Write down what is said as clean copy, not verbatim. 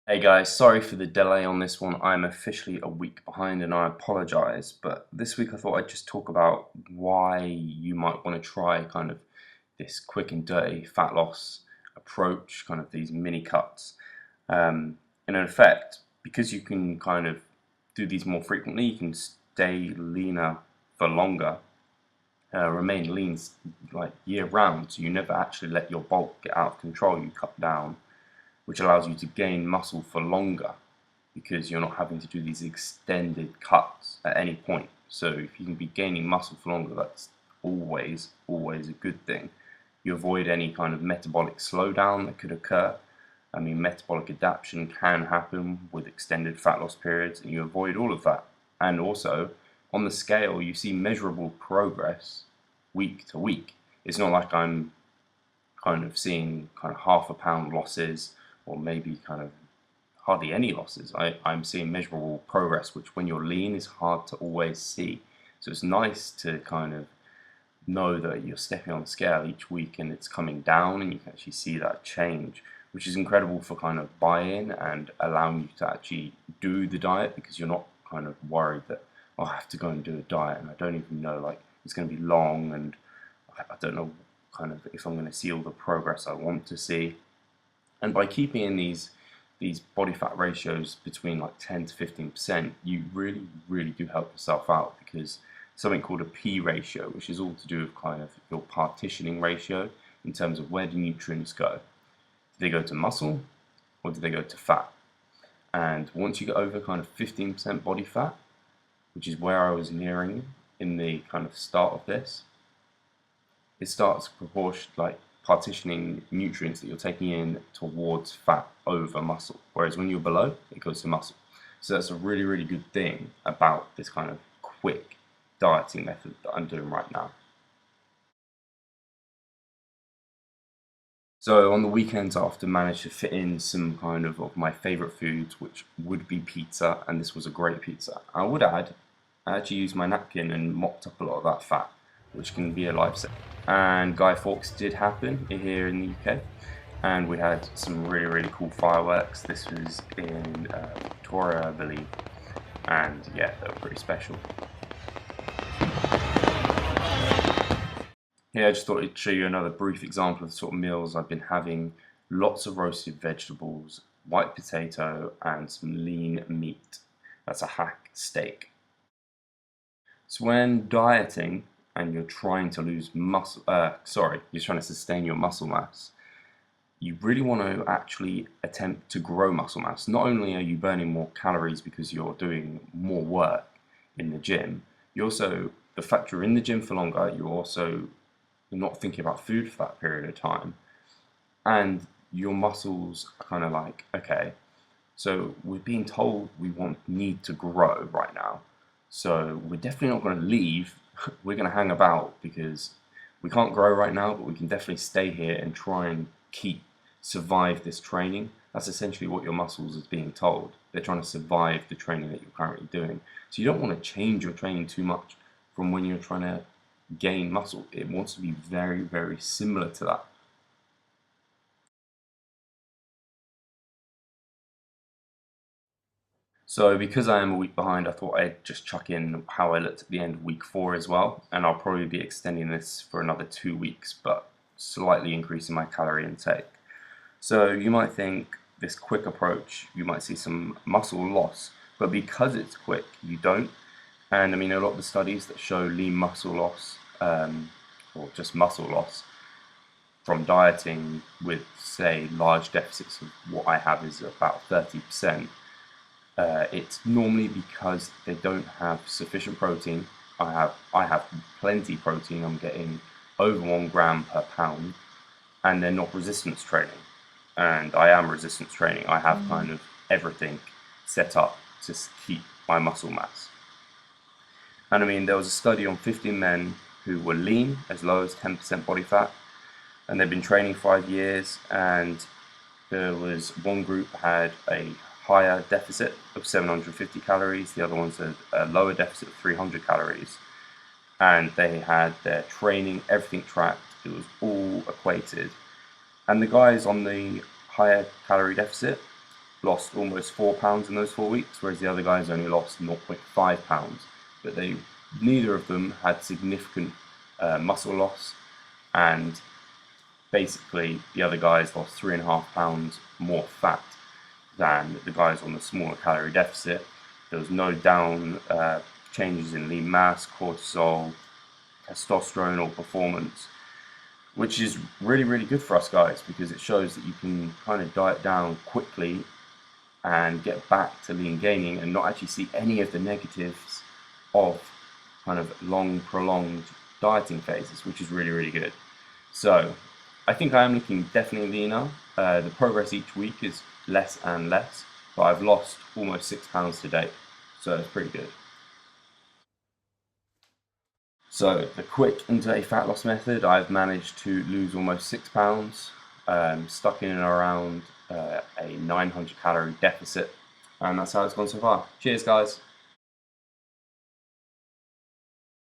Hey guys, sorry for the delay on this one. I'm officially a week behind and I apologize. But this week I thought I'd just talk about why you might want to try kind of this quick and dirty fat loss approach, kind of these mini cuts. And in effect, because you can kind of do these more frequently, you can stay leaner for longer, remain lean like year round. So you never actually let your bulk get out of control. You cut down, which allows you to gain muscle for longer because you're not having to do these extended cuts at any point. So if you can be gaining muscle for longer, that's always a good thing. You avoid any kind of metabolic slowdown that could occur. I mean, metabolic adaptation can happen with extended fat loss periods, and you avoid all of that. And also, on the scale, you see measurable progress week to week. It's not like I'm kind of seeing kind of half a pound losses or maybe kind of hardly any losses. I'm seeing measurable progress, which when you're lean is hard to always see. So it's nice to kind of know that you're stepping on the scale each week and it's coming down and you can actually see that change, which is incredible for kind of buy-in and allowing you to actually do the diet because you're not kind of worried that, oh, I have to go and do a diet and I don't even know, like, it's going to be long and I don't know kind of if I'm going to see all the progress I want to see. And by keeping in these body fat ratios between like 10 to 15%, you really do help yourself out because something called a P ratio, which is all to do with kind of your partitioning ratio in terms of where the nutrients go. Do they go to muscle or do they go to fat? And once you get over kind of 15% body fat, which is where I was nearing in the kind of start of this, it starts proportion like partitioning nutrients that you're taking in towards fat over muscle. Whereas when you're below, it goes to muscle. So that's a really good thing about this kind of quick dieting method that I'm doing right now. So on the weekends, I often manage to fit in some kind of my favorite foods, which would be pizza, and this was a great pizza. I would add, I actually used my napkin and mopped up a lot of that fat, which can be a lifesaver. And Guy Fawkes did happen here in the UK, and we had some really cool fireworks. This was in Victoria, I believe, and yeah, they were pretty special. Here, I just thought I'd show you another brief example of the sort of meals I've been having. Lots of roasted vegetables, white potato, and some lean meat. That's a hack steak. So when dieting and you're trying to lose muscle, you're trying to sustain your muscle mass, you really want to actually attempt to grow muscle mass. Not only are you burning more calories because you're doing more work in the gym, you also, the fact you're in the gym for longer, you're not thinking about food for that period of time, and your muscles are kind of like, okay, so we're being told need to grow right now, so we're definitely not going to leave. We're going to hang about because we can't grow right now, but we can definitely stay here and try and survive this training. That's essentially what your muscles is being told. They're trying to survive the training that you're currently doing. So you don't want to change your training too much from when you're trying to gain muscle. It wants to be very similar to that. So because I am a week behind, I thought I'd just chuck in how I looked at the end of week 4 as well, and I'll probably be extending this for another 2 weeks, but slightly increasing my calorie intake. So you might think this quick approach, you might see some muscle loss, but because it's quick, you don't. And I mean, a lot of the studies that show lean muscle loss, or just muscle loss, from dieting with, say, large deficits of what I have is about 30%. It's normally because they don't have sufficient protein. I have plenty protein. I'm getting over 1 gram per pound, and they're not resistance training. And I am resistance training. I have kind of everything set up to keep my muscle mass. And I mean, there was a study on 15 men who were lean, as low as 10% body fat, and they've been training 5 years, and there was one group had a higher deficit of 750 calories, the other ones had a lower deficit of 300 calories, and they had their training, everything tracked, it was all equated, and the guys on the higher calorie deficit lost almost 4 pounds in those 4 weeks, whereas the other guys only lost 0.5 pounds. But neither of them had significant muscle loss, and basically the other guys lost 3.5 pounds more fat than the guys on the smaller calorie deficit. There was no changes in lean mass, cortisol, testosterone, or performance, which is really, really good for us guys, because it shows that you can kind of diet down quickly and get back to lean gaining and not actually see any of the negatives of kind of long, prolonged dieting phases, which is really, really good. So I think I am looking definitely leaner. The progress each week is less and less, but I've lost almost 6 pounds to date, so it's pretty good. So the quick intraday fat loss method, I've managed to lose almost 6 pounds, stuck in and around a 900 calorie deficit, and that's how it's gone so far. Cheers guys!